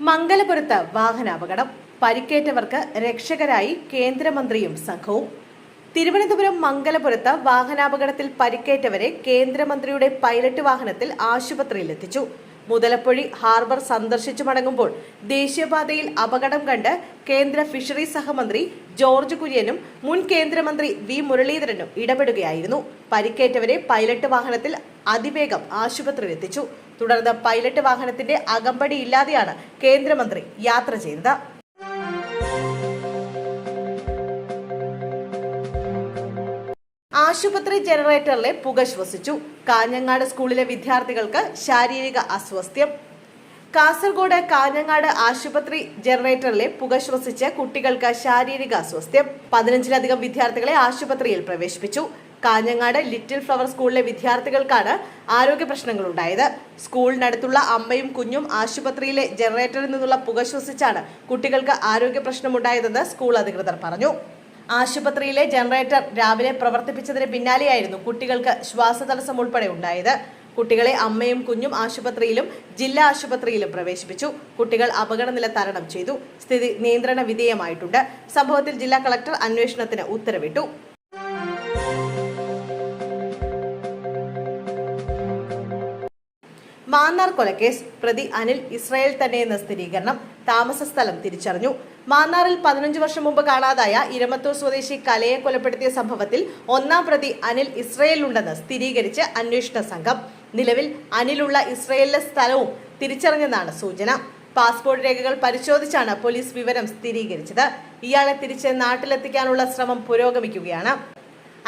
മംഗലപുരത്ത് വാഹനാപകടം. പരിക്കേറ്റവർക്ക് രക്ഷകരായി കേന്ദ്രമന്ത്രിയും സംഘവും. തിരുവനന്തപുരം മംഗലപുരത്ത് വാഹനാപകടത്തിൽ പരിക്കേറ്റവരെ കേന്ദ്രമന്ത്രിയുടെ പൈലറ്റ് വാഹനത്തിൽ ആശുപത്രിയിലെത്തിച്ചു. മുതലപ്പൊഴി ഹാർബർ സന്ദർശിച്ചു മടങ്ങുമ്പോൾ ദേശീയപാതയിൽ അപകടം കണ്ട് കേന്ദ്ര ഫിഷറീസ് സഹമന്ത്രി ജോർജ് കുര്യനും മുൻ കേന്ദ്രമന്ത്രി വി മുരളീധരനും ഇടപെടുകയായിരുന്നു. പരിക്കേറ്റവരെ പൈലറ്റ് വാഹനത്തിൽ അതിവേഗം ആശുപത്രിയിലെത്തിച്ചു. തുടർന്ന് പൈലറ്റ് വാഹനത്തിന്റെ അകമ്പടിയില്ലാതെയാണ് കേന്ദ്രമന്ത്രി യാത്ര ചെയ്തത്. ആശുപത്രി ജനറേറ്ററിലെ പുക ശ്വസിച്ചു. കാഞ്ഞങ്ങാട് സ്കൂളിലെ വിദ്യാർത്ഥികൾക്ക് ശാരീരിക അസ്വാസ്ഥ്യം. കാസർഗോഡ് കാഞ്ഞങ്ങാട് ആശുപത്രി ജനറേറ്ററിലെ പുക ശ്വസിച്ച് കുട്ടികൾക്ക് ശാരീരിക അസ്വാസ്ഥ്യം. 15ലധികം വിദ്യാർത്ഥികളെ ആശുപത്രിയിൽ പ്രവേശിപ്പിച്ചു. കാഞ്ഞങ്ങാട് ലിറ്റിൽ ഫ്ലവർ സ്കൂളിലെ വിദ്യാർത്ഥികൾക്കാണ് ആരോഗ്യ പ്രശ്നങ്ങൾ ഉണ്ടായത്. സ്കൂളിനടുത്തുള്ള അമ്മയും കുഞ്ഞും ആശുപത്രിയിലെ ജനറേറ്ററിൽ നിന്നുള്ള പുക ശ്വസിച്ചാണ് കുട്ടികൾക്ക് ആരോഗ്യ പ്രശ്നമുണ്ടായതെന്ന് സ്കൂൾ അധികൃതർ പറഞ്ഞു. ആശുപത്രിയിലെ ജനറേറ്റർ രാവിലെ പ്രവർത്തിപ്പിച്ചതിന് പിന്നാലെയായിരുന്നു കുട്ടികൾക്ക് ശ്വാസതടസ്സം ഉൾപ്പെടെ ഉണ്ടായത്. കുട്ടികളെ അമ്മയും കുഞ്ഞും ആശുപത്രിയിലും ജില്ലാ ആശുപത്രിയിലും പ്രവേശിപ്പിച്ചു. കുട്ടികൾ അപകടനില തരണം ചെയ്തു. സ്ഥിതി നിയന്ത്രണ വിധേയമായിട്ടുണ്ട്. സംഭവത്തിൽ ജില്ലാ കളക്ടർ അന്വേഷണത്തിന് ഉത്തരവിട്ടു. മാന്നാർ കൊലക്കേസ് പ്രതി അനിൽ ഇസ്രായേൽ തന്നെയെന്ന സ്ഥിരീകരണം. താമസ സ്ഥലം തിരിച്ചറിഞ്ഞു. മാന്നാറിൽ 15 വർഷം മുമ്പ് കാണാതായ ഇരമത്തൂർ സ്വദേശി കലയെ കൊലപ്പെടുത്തിയ സംഭവത്തിൽ ഒന്നാം പ്രതി അനിൽ ഇസ്രായേലിലുണ്ടെന്ന് സ്ഥിരീകരിച്ച് അന്വേഷണ സംഘം. നിലവിൽ അനിലുള്ള ഇസ്രായേലിലെ സ്ഥലവും തിരിച്ചറിഞ്ഞെന്നാണ് സൂചന. പാസ്പോർട്ട് രേഖകൾ പരിശോധിച്ചാണ് പോലീസ് വിവരം സ്ഥിരീകരിച്ചത്. ഇയാളെ തിരിച്ച് നാട്ടിലെത്തിക്കാനുള്ള ശ്രമം പുരോഗമിക്കുകയാണ്.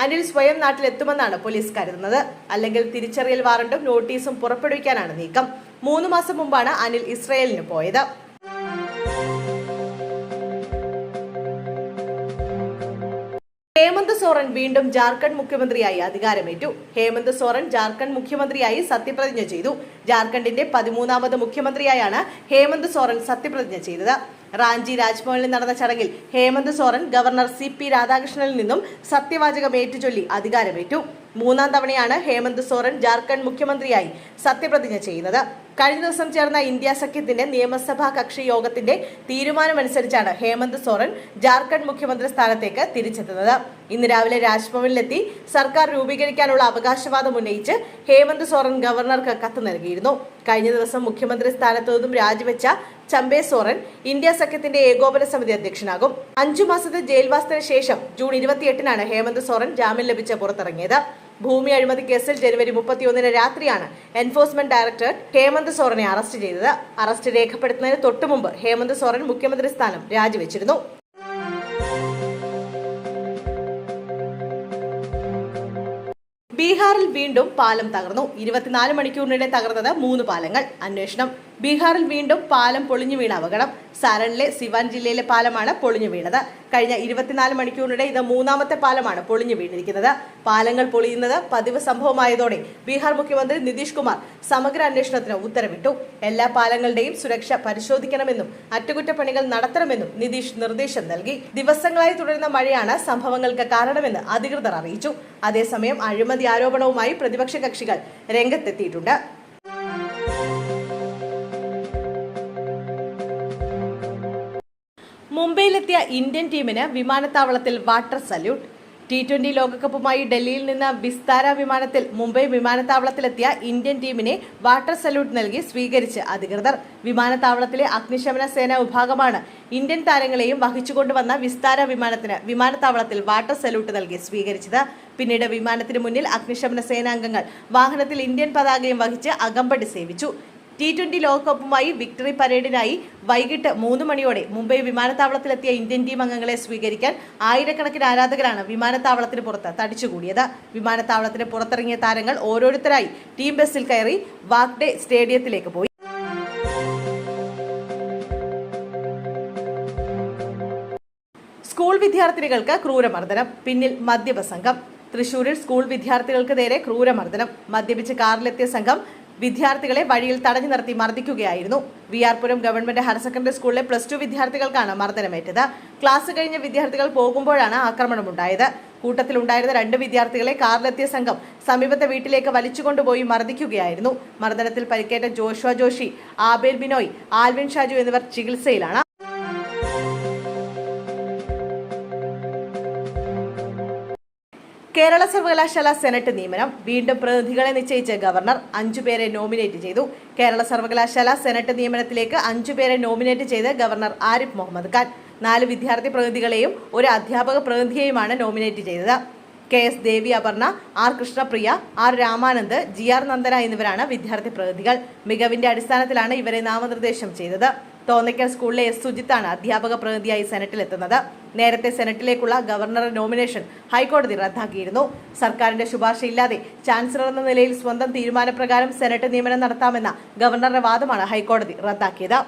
അനിൽ സ്വയം നാട്ടിലെത്തുമെന്നാണ് പോലീസ് കരുതുന്നത്. അല്ലെങ്കിൽ തിരിച്ചറിയൽ വാറണ്ടും നോട്ടീസും പുറപ്പെടുവിക്കാനാണ് നീക്കം. 3 മാസം മുമ്പാണ് അനിൽ ഇസ്രായേലിന് പോയത്. ഹേമന്ത് സോറൻ വീണ്ടും ജാർഖണ്ഡ് മുഖ്യമന്ത്രിയായി അധികാരമേറ്റു. ഹേമന്ത് സോറൻ ജാർഖണ്ഡ് മുഖ്യമന്ത്രിയായി സത്യപ്രതിജ്ഞ ചെയ്തു. ജാർഖണ്ഡിന്റെ 13ാമത് മുഖ്യമന്ത്രിയായാണ് ഹേമന്ത് സോറൻ സത്യപ്രതിജ്ഞ ചെയ്തത്. റാഞ്ചി രാജ്ഭവനിൽ നടന്ന ചടങ്ങിൽ ഹേമന്ത് സോറൻ ഗവർണർ CP രാധാകൃഷ്ണനിൽ നിന്നും സത്യവാചകം ഏറ്റുചൊല്ലി അധികാരമേറ്റു. 3ാം തവണയാണ് ഹേമന്ത് സോറൻ ജാർഖണ്ഡ് മുഖ്യമന്ത്രിയായി സത്യപ്രതിജ്ഞ ചെയ്യുന്നത്. കഴിഞ്ഞ ദിവസം ചേർന്ന ഇന്ത്യ സഖ്യത്തിന്റെ നിയമസഭാ കക്ഷി യോഗത്തിന്റെ തീരുമാനമനുസരിച്ചാണ് ഹേമന്ത് സോറൻ ജാർഖണ്ഡ് മുഖ്യമന്ത്രി സ്ഥാനത്തേക്ക് തിരിച്ചെത്തുന്നത്. ഇന്ന് രാവിലെ രാജ്ഭവനിലെത്തി സർക്കാർ രൂപീകരിക്കാനുള്ള അവകാശവാദം ഉന്നയിച്ച് ഹേമന്ത് സോറൻ ഗവർണർക്ക് കത്ത് നൽകിയിരുന്നു. കഴിഞ്ഞ ദിവസം മുഖ്യമന്ത്രി സ്ഥാനത്തു നിന്നും രാജിവെച്ച ചമ്പേ സോറൻ ഇന്ത്യ സഖ്യത്തിന്റെ ഏകോപന സമിതി അധ്യക്ഷനാകും. 5 മാസത്തെ ജയിൽവാസത്തിന് ശേഷം ജൂൺ 28-നാണ് ഹേമന്ത് സോറൻ ജാമ്യം ലഭിച്ച് പുറത്തിറങ്ങിയത്. ഭൂമി അഴിമതി കേസിൽ ജനുവരി 31-ന് രാത്രിയാണ് എൻഫോഴ്സ്മെന്റ് ഡയറക്ടറേറ്റ് ഹേമന്ത് സോറനെ അറസ്റ്റ് ചെയ്തത്. അറസ്റ്റ് രേഖപ്പെടുത്തുന്നതിന് തൊട്ടുമുമ്പ് ഹേമന്ത് സോറൻ മുഖ്യമന്ത്രി സ്ഥാനം രാജിവെച്ചിരുന്നു. ബീഹാറിൽ വീണ്ടും പാലം തകർന്നു. 24 മണിക്കൂറിനിടെ തകർന്നത് 3 പാലങ്ങൾ. അന്വേഷണം. ബീഹാറിൽ വീണ്ടും പാലം പൊളിഞ്ഞു വീണ അപകടം. സാരണിലെ സിവാൻ ജില്ലയിലെ പാലമാണ് പൊളിഞ്ഞു വീണത്. കഴിഞ്ഞ 24 മണിക്കൂറിനിടെ ഇത് 3ാമത്തെ പാലമാണ് പൊളിഞ്ഞു വീണിരിക്കുന്നത്. പാലങ്ങൾ പൊളിയുന്നത് പതിവ് സംഭവമായതോടെ ബീഹാർ മുഖ്യമന്ത്രി നിതീഷ് കുമാർ സമഗ്ര അന്വേഷണത്തിന് ഉത്തരവിട്ടു. എല്ലാ പാലങ്ങളുടെയും സുരക്ഷ പരിശോധിക്കണമെന്നും അറ്റകുറ്റപ്പണികൾ നടത്തണമെന്നും നിതീഷ് നിർദ്ദേശം നൽകി. ദിവസങ്ങളായി തുടരുന്ന മഴയാണ് സംഭവങ്ങൾക്ക് കാരണമെന്ന് അധികൃതർ അറിയിച്ചു. അതേസമയം അഴിമതി ആരോപണവുമായി പ്രതിപക്ഷ കക്ഷികൾ രംഗത്തെത്തിയിട്ടുണ്ട്. മുംബൈയിലെത്തിയ ഇന്ത്യൻ ടീമിന് വിമാനത്താവളത്തിൽ വാട്ടർ സല്യൂട്ട്. T20 ലോകകപ്പുമായി ഡൽഹിയിൽ നിന്ന് വിസ്താര വിമാനത്തിൽ മുംബൈ വിമാനത്താവളത്തിലെത്തിയ ഇന്ത്യൻ ടീമിനെ വാട്ടർ സല്യൂട്ട് നൽകി സ്വീകരിച്ച് അധികൃതർ. വിമാനത്താവളത്തിലെ അഗ്നിശമന സേനാ വിഭാഗമാണ് ഇന്ത്യൻ താരങ്ങളെയും വഹിച്ചുകൊണ്ടുവന്ന വിസ്താര വിമാനത്തിന് വിമാനത്താവളത്തിൽ വാട്ടർ സല്യൂട്ട് നൽകി സ്വീകരിച്ചത്. പിന്നീട് വിമാനത്തിന് മുന്നിൽ അഗ്നിശമന സേനാംഗങ്ങൾ വാഹനത്തിൽ ഇന്ത്യൻ പതാകയും വഹിച്ച് അകമ്പടി സേവിച്ചു. T20 ലോകകപ്പുമായി വിക്ടറി പരേഡിനായി വൈകിട്ട് 3 മണിയോടെ മുംബൈ വിമാനത്താവളത്തിലെത്തിയ ഇന്ത്യൻ ടീം അംഗങ്ങളെ സ്വീകരിക്കാൻ ആയിരക്കണക്കിന് ആരാധകരാണ് വിമാനത്താവളത്തിന് പുറത്ത് തടിച്ചുകൂടിയത്. വിമാനത്താവളത്തിന് പുറത്തിറങ്ങിയ താരങ്ങൾ ഓരോരുത്തരായി ടീം ബസ്സിൽ കയറി വാഗ്ഡേ സ്റ്റേഡിയത്തിലേക്ക് പോയി. സ്കൂൾ വിദ്യാർത്ഥിനികൾക്ക് ക്രൂരമർദ്ദനം. പിന്നിൽ മദ്യപ സംഘം. തൃശൂരിൽ സ്കൂൾ വിദ്യാർത്ഥികൾക്ക് നേരെ ക്രൂരമർദ്ദനം. മദ്യപിച്ച് കാറിലെത്തിയ സംഘം വിദ്യാർത്ഥികളെ വഴിയിൽ തടഞ്ഞു നിർത്തി മർദ്ദിക്കുകയായിരുന്നു. വിആർപുരം ഗവൺമെന്റ് ഹയർ സെക്കൻഡറി സ്കൂളിലെ +2 വിദ്യാർത്ഥികൾക്കാണ് മർദ്ദനമേറ്റത്. ക്ലാസ് കഴിഞ്ഞ വിദ്യാർത്ഥികൾ പോകുമ്പോഴാണ് ആക്രമണമുണ്ടായത്. കൂട്ടത്തിലുണ്ടായിരുന്ന 2 വിദ്യാർത്ഥികളെ കാറിലെത്തിയ സംഘം സമീപത്തെ വീട്ടിലേക്ക് വലിച്ചുകൊണ്ടുപോയി മർദ്ദിക്കുകയായിരുന്നു. മർദ്ദനത്തിൽ പരിക്കേറ്റ ജോഷ്വ ജോഷി, ആബേൽ ബിനോയ്, ആൽവിൻ ഷാജു എന്നിവർ ചികിത്സയിലാണ്. കേരള സർവകലാശാല സെനറ്റ് നിയമനം വീണ്ടും പ്രതിനിധികളെ നിശ്ചയിച്ച് ഗവർണർ 5 പേരെ നോമിനേറ്റ് ചെയ്തു. കേരള സർവകലാശാല സെനറ്റ് നിയമനത്തിലേക്ക് 5 പേരെ നോമിനേറ്റ് ചെയ്ത് ഗവർണർ ആരിഫ് മുഹമ്മദ് ഖാൻ 4 വിദ്യാർത്ഥി പ്രതിനിധികളെയും 1 അധ്യാപക പ്രതിനിധിയെയുമാണ് നോമിനേറ്റ് ചെയ്തത്. KS Devi Aparna, R Krishnapriya, R Ramanand, GR Nandana എന്നിവരാണ് വിദ്യാർത്ഥി പ്രതിനിധികൾ. മികവിന്റെ അടിസ്ഥാനത്തിലാണ് ഇവരെ നാമനിർദ്ദേശം ചെയ്തത്. തോന്നയ്ക്കൽ സ്കൂളിലെ S സുജിത്താണ് അധ്യാപക പ്രതിനിധിയായി സെനറ്റിലെത്തുന്നത്. നേരത്തെ സെനറ്റിലേക്കുള്ള ഗവർണറുടെ നോമിനേഷൻ ഹൈക്കോടതി റദ്ദാക്കിയിരുന്നു. സർക്കാരിന്റെ ശുപാർശയില്ലാതെ ചാൻസലർ എന്ന നിലയിൽ സ്വന്തം തീരുമാനപ്രകാരം സെനറ്റ് നിയമനം നടത്താമെന്ന ഗവർണറുടെ വാദമാണ് ഹൈക്കോടതി റദ്ദാക്കിയത്.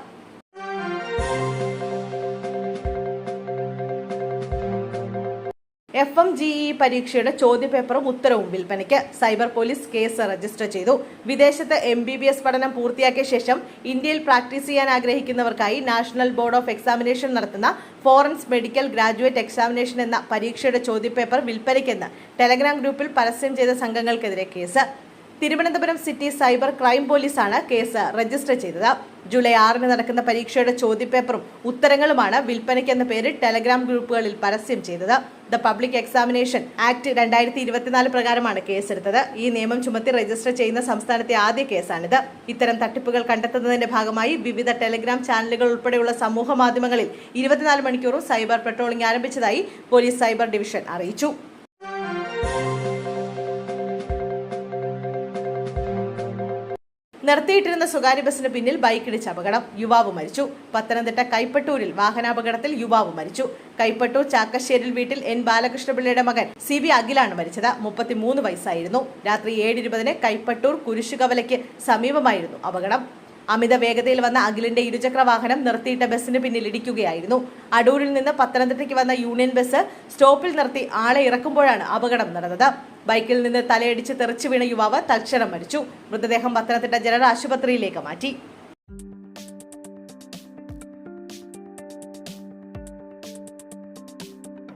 FMGE പരീക്ഷയുടെ ചോദ്യപേപ്പറും ഉത്തരവും വിൽപ്പനയ്ക്ക്. സൈബർ പോലീസ് കേസ് രജിസ്റ്റർ ചെയ്തു. വിദേശത്ത് MBBS പഠനം പൂർത്തിയാക്കിയ ശേഷം ഇന്ത്യയിൽ പ്രാക്ടീസ് ചെയ്യാൻ ആഗ്രഹിക്കുന്നവർക്കായി നാഷണൽ ബോർഡ് ഓഫ് എക്സാമിനേഷൻ നടത്തുന്ന ഫോറൻസ് മെഡിക്കൽ ഗ്രാജുവേറ്റ് എക്സാമിനേഷൻ എന്ന പരീക്ഷയുടെ ചോദ്യപേപ്പർ വിൽപ്പനയ്ക്കെന്ന് ടെലഗ്രാം ഗ്രൂപ്പിൽ പരസ്യം ചെയ്ത സംഘങ്ങൾക്കെതിരെ case. Thiruvananthapuram city cyber crime പോലീസാണ് കേസ് രജിസ്റ്റർ ചെയ്തത്. ജൂലൈ 6 നടക്കുന്ന പരീക്ഷയുടെ ചോദ്യപേപ്പറും ഉത്തരങ്ങളുമാണ് വിൽപ്പനയ്ക്കെന്ന പേരിൽ ടെലഗ്രാം ഗ്രൂപ്പുകളിൽ പരസ്യം ചെയ്തത്. ദ പബ്ലിക് എക്സാമിനേഷൻ ആക്ട് 2024 പ്രകാരമാണ് കേസെടുത്തത്. ഈ നിയമം ചുമത്തി രജിസ്റ്റർ ചെയ്യുന്ന സംസ്ഥാനത്തെ ആദ്യ കേസാണിത്. ഇത്തരം തട്ടിപ്പുകൾ കണ്ടെത്തുന്നതിന്റെ ഭാഗമായി വിവിധ ടെലഗ്രാം ചാനലുകൾ ഉൾപ്പെടെയുള്ള സമൂഹ മാധ്യമങ്ങളിൽ 24 മണിക്കൂറും സൈബർ പെട്രോളിംഗ് ആരംഭിച്ചതായി പോലീസ് സൈബർ ഡിവിഷൻ അറിയിച്ചു. നിർത്തിയിട്ടിരുന്ന സ്വകാര്യ ബസിന് പിന്നിൽ ബൈക്കിടിച്ച് അപകടം, യുവാവ് മരിച്ചു. പത്തനംതിട്ട കൈപ്പട്ടൂരിൽ വാഹനാപകടത്തിൽ യുവാവ് മരിച്ചു. കൈപ്പട്ടൂർ ചാക്കശ്ശേരിൽ വീട്ടിൽ N ബാലകൃഷ്ണപിള്ളയുടെ മകൻ CB അഖിലാണ് മരിച്ചത്. 33 വയസ്സായിരുന്നു. രാത്രി 7:20 കൈപ്പട്ടൂർ കുരിശുകവലയ്ക്ക് സമീപമായിരുന്നു അപകടം. അമിത വേഗതയിൽ വന്ന അഖിലിന്റെ ഇരുചക്ര വാഹനം നിർത്തിയിട്ട ബസിന് പിന്നിൽ ഇടിക്കുകയായിരുന്നു. അടൂരിൽ നിന്ന് പത്തനംതിട്ടയ്ക്ക് വന്ന യൂണിയൻ ബസ് സ്റ്റോപ്പിൽ നിർത്തി ആളെ ഇറക്കുമ്പോഴാണ് അപകടം നടന്നത്. ബൈക്കിൽ നിന്ന് തലയടിച്ച് തെറിച്ചു വീണ യുവാവ് തൽക്ഷണം മരിച്ചു. മൃതദേഹം പത്തനംതിട്ട ജനറൽ ആശുപത്രിയിലേക്ക് മാറ്റി.